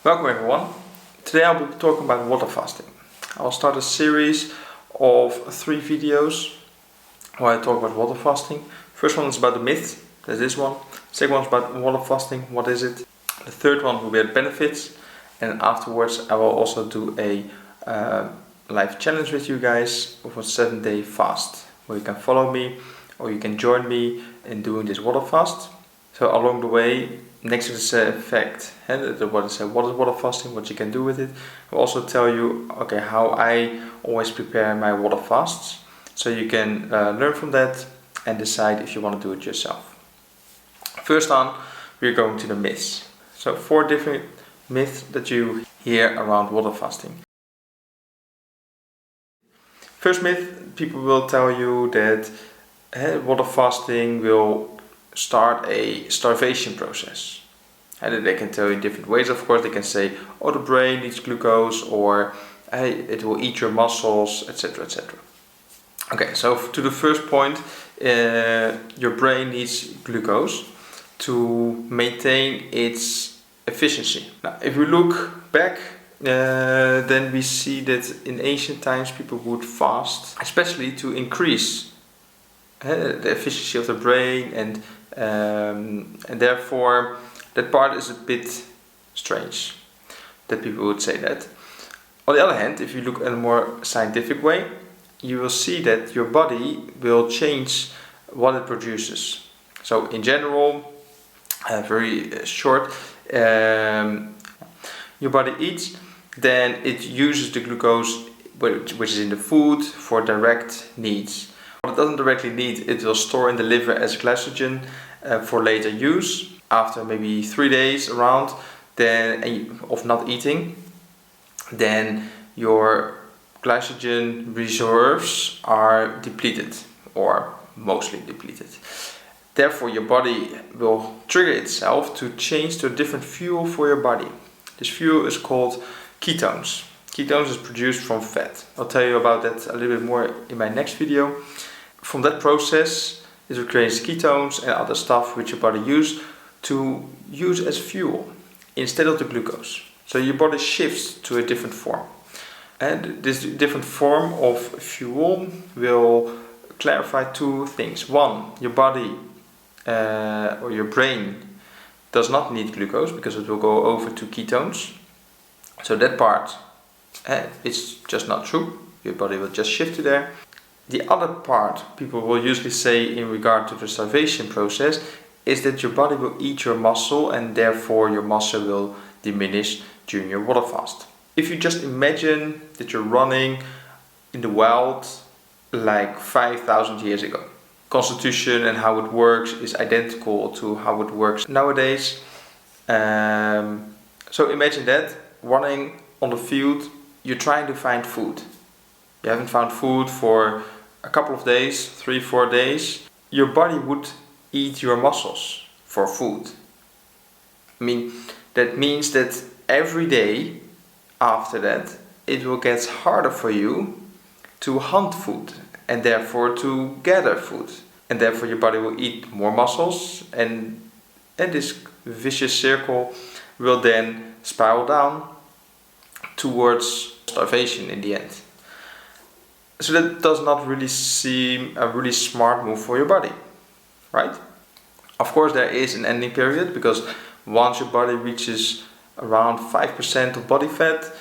Welcome everyone. Today I'll be talking about water fasting. I'll start a series of 3 videos where I talk about water fasting. First one is about the myth, that's this one. Second one is about water fasting, what is it? The third one will be the benefits, and afterwards I will also do a live challenge with you guys of a 7-day fast where you can follow me or you can join me in doing this water fast. So along the way, next to this fact, what is water fasting, what you can do with it, I'll also tell you how I always prepare my water fasts, so you can learn from that and decide if you want to do it yourself. First on, we're going to the myths. So 4 different myths that you hear around water fasting. First myth, people will tell you that water fasting will start a starvation process. And they can tell you in different ways, of course. They can say, oh, the brain needs glucose, or hey, it will eat your muscles, etc, etc. Okay, so to the first point, your brain needs glucose to maintain its efficiency. Now, if we look back, then we see that in ancient times people would fast, especially to increase the efficiency of the brain, and therefore that part is a bit strange that people would say that. On the other hand, if you look at a more scientific way, you will see that your body will change what it produces. So in general, very short, your body eats, then it uses the glucose which is in the food for direct needs. What it doesn't directly need, it will store in the liver as glycogen for later use. After maybe 3 days around of not eating, then your glycogen reserves are depleted, or mostly depleted. Therefore your body will trigger itself to change to a different fuel for your body. This fuel is called ketones. Ketones is produced from fat. I'll tell you about that a little bit more in my next video. From that process, it will create ketones and other stuff which your body use as fuel instead of the glucose. So your body shifts to a different form. And this different form of fuel will clarify 2 things. One, your body or your brain does not need glucose because it will go over to ketones. So that part is just not true. Your body will just shift to there. The other part people will usually say in regard to the starvation process is that your body will eat your muscle, and therefore your muscle will diminish during your water fast. If you just imagine that you're running in the wild like 5,000 years ago. Constitution and how it works is identical to how it works nowadays. So imagine that, running on the field, you're trying to find food. You haven't found food for a couple of days, 3-4 days. Your body would eat your muscles for food. I mean, that means that every day after that, it will get harder for you to hunt food and therefore to gather food. And therefore your body will eat more muscles, and this vicious circle will then spiral down towards starvation in the end. So that does not really seem a really smart move for your body, right? Of course there is an ending period, because once your body reaches around 5% of body fat,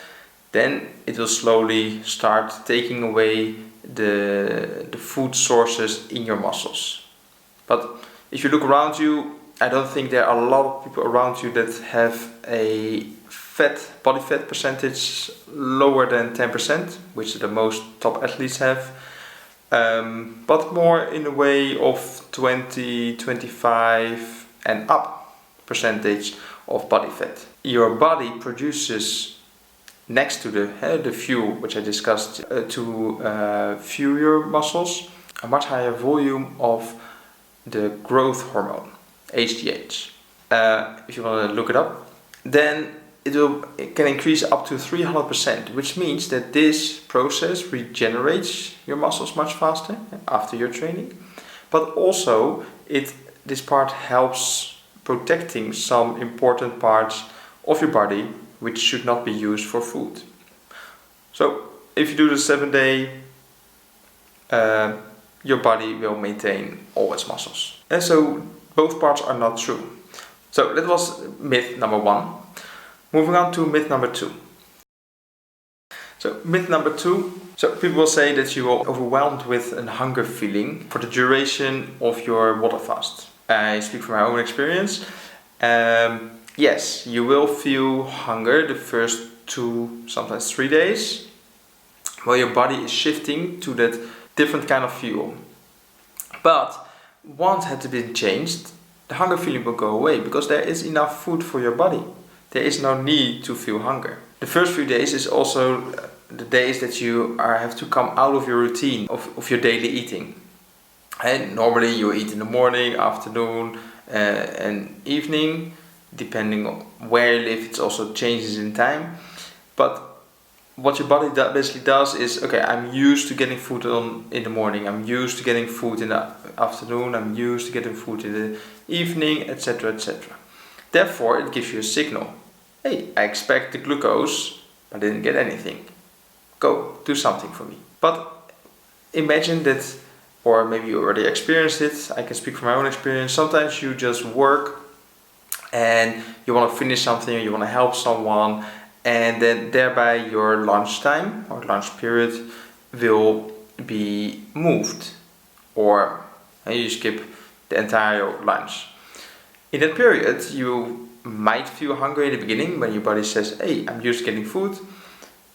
then it will slowly start taking away the food sources in your muscles. But if you look around you, I don't think there are a lot of people around you that have a body fat percentage lower than 10%, which the most top athletes have, but more in the way of 20, 25 and up percentage of body fat. Your body produces, next to the fuel which I discussed to fuel your muscles, a much higher volume of the growth hormone, HGH. If you want to look it up, then it can increase up to 300%, which means that this process regenerates your muscles much faster after your training. But also this part helps protecting some important parts of your body which should not be used for food. So if you do the 7-day, your body will maintain all its muscles. And so both parts are not true. So that was myth number 1. Moving on to myth number 2. So myth number 2. So people will say that you will be overwhelmed with a hunger feeling for the duration of your water fast. I speak from my own experience. Yes, you will feel hunger the first 2, sometimes 3 days, while your body is shifting to that different kind of fuel. But once it has been changed, the hunger feeling will go away because there is enough food for your body. There is no need to feel hunger. The first few days is also the days that you have to come out of your routine of your daily eating. And normally you eat in the morning, afternoon, and evening, depending on where you live. It's also changes in time. But what your body basically does is, okay, I'm used to getting food in the morning, I'm used to getting food in the afternoon, I'm used to getting food in the evening, etc., etc. Therefore, it gives you a signal. Hey, I expect the glucose, I didn't get anything. Go, do something for me. But imagine that, or maybe you already experienced it, I can speak from my own experience, sometimes you just work and you want to finish something, or you want to help someone, and then thereby your lunchtime or lunch period will be moved, or you skip the entire lunch. In that period, you might feel hungry in the beginning when your body says, hey, I'm used to getting food,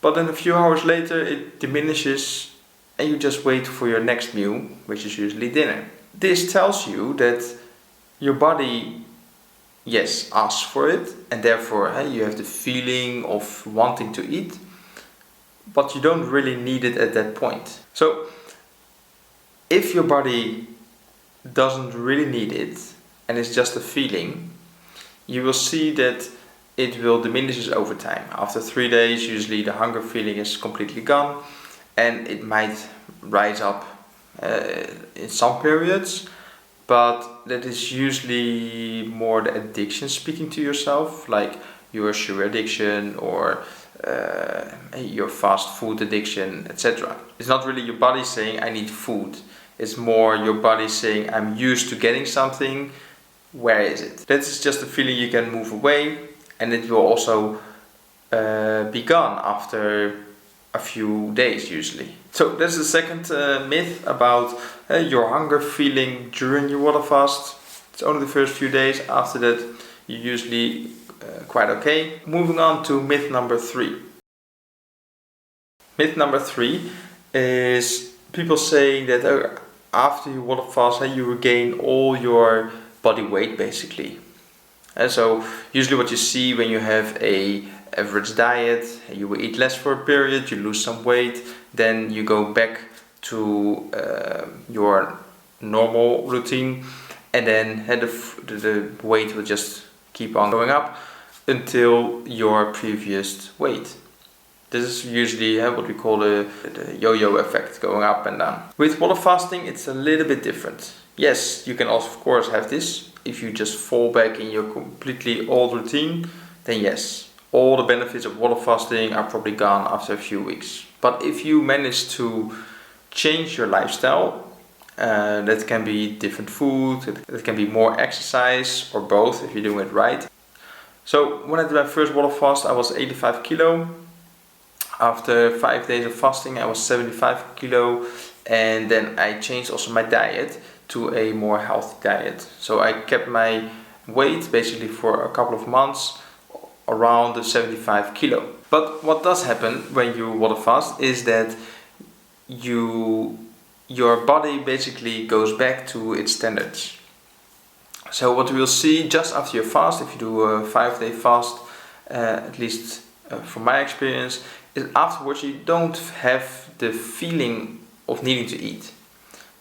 but then a few hours later it diminishes and you just wait for your next meal, which is usually dinner. This tells you that your body, yes, asks for it, and therefore you have the feeling of wanting to eat, but you don't really need it at that point. So if your body doesn't really need it and it's just a feeling, you will see that it will diminish over time. After 3 days, usually the hunger feeling is completely gone, and it might rise up in some periods, but that is usually more the addiction speaking to yourself, like your sugar addiction or your fast food addiction, etc. It's not really your body saying, I need food. It's more your body saying, I'm used to getting something, where is it? That is just a feeling you can move away, and it will also be gone after a few days usually. So that's the second myth about your hunger feeling during your water fast. It's only the first few days. After that, you're usually quite okay. Moving on to myth number 3. Myth number 3 is people saying that after you water fast, you regain all your body weight basically. And so usually what you see when you have a average diet, you will eat less for a period, you lose some weight, then you go back to your normal routine, and then the weight will just keep on going up until your previous weight. This is usually what we call the yo-yo effect, going up and down. With water fasting, it's a little bit different. Yes, you can also of course have this. If you just fall back in your completely old routine, then yes, all the benefits of water fasting are probably gone after a few weeks. But if you manage to change your lifestyle, that can be different food, it can be more exercise, or both if you're doing it right. So when I did my first water fast, I was 85 kilo. After 5 days of fasting, I was 75 kilo, and then I changed also my diet to a more healthy diet. So I kept my weight basically for a couple of months around the 75 kilo. But what does happen when you water fast is that your body basically goes back to its standards. So what we will see just after your fast, if you do a 5-day fast, at least from my experience, is afterwards you don't have the feeling of needing to eat.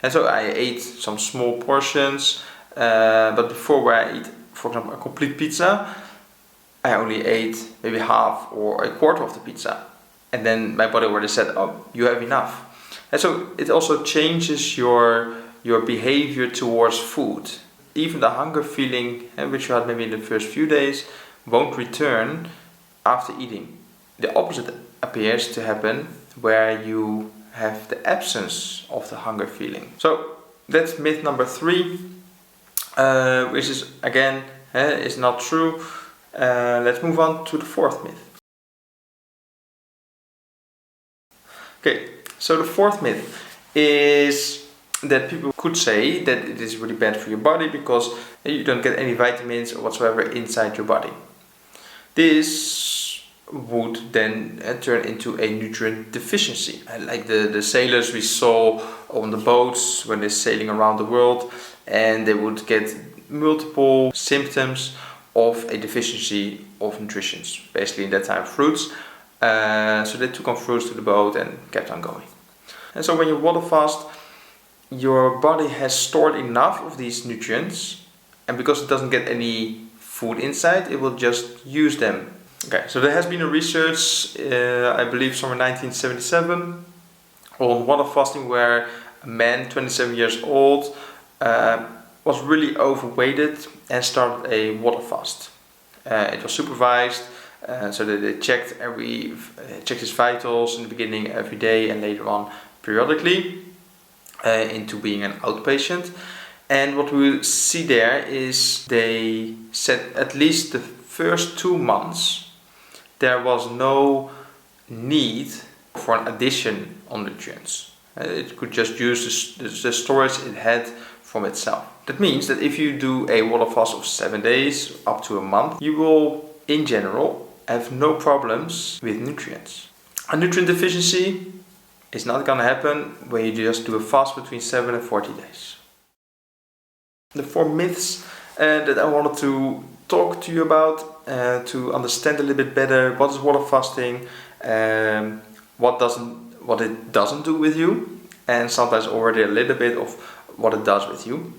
And so I ate some small portions, but before, where I eat, for example, a complete pizza, I only ate maybe half or a quarter of the pizza. And then my body already said, oh, you have enough. And so it also changes your behavior towards food. Even the hunger feeling, which you had maybe in the first few days, won't return after eating. The opposite appears to happen where you have the absence of the hunger feeling. So that's myth number 3, which is again is not true. Let's move on to the 4th myth. Okay, so the 4th myth is that people could say that it is really bad for your body because you don't get any vitamins or whatsoever inside your body. This would then turn into a nutrient deficiency, like the sailors we saw on the boats when they're sailing around the world, and they would get multiple symptoms of a deficiency of nutrition, basically in that time fruits. So they took on fruits to the boat and kept on going. And so when you water fast, your body has stored enough of these nutrients, and because it doesn't get any food inside, it will just use them. Okay, so there has been a research, I believe somewhere 1977, on water fasting, where a man, 27 years old, was really overweighted and started a water fast. It was supervised, so that they checked his vitals in the beginning every day and later on periodically into being an outpatient. And what we see there is they said at least the first 2 months there was no need for an addition on nutrients. It could just use the storage it had from itself. That means that if you do a water fast of 7 days up to a month, you will in general have no problems with nutrients. A nutrient deficiency is not gonna happen when you just do a fast between 7 and 40 days. The 4 myths that I wanted to talk to you about to understand a little bit better what is water fasting, what it doesn't do with you, and sometimes already a little bit of what it does with you.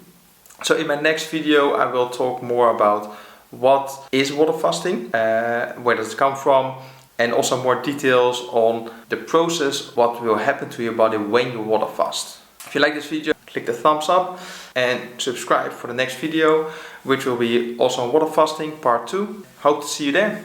So in my next video I will talk more about what is water fasting, where does it come from, and also more details on the process, what will happen to your body when you water fast. If you like this video, click the thumbs up and subscribe for the next video, which will be also on water fasting part 2. Hope to see you there.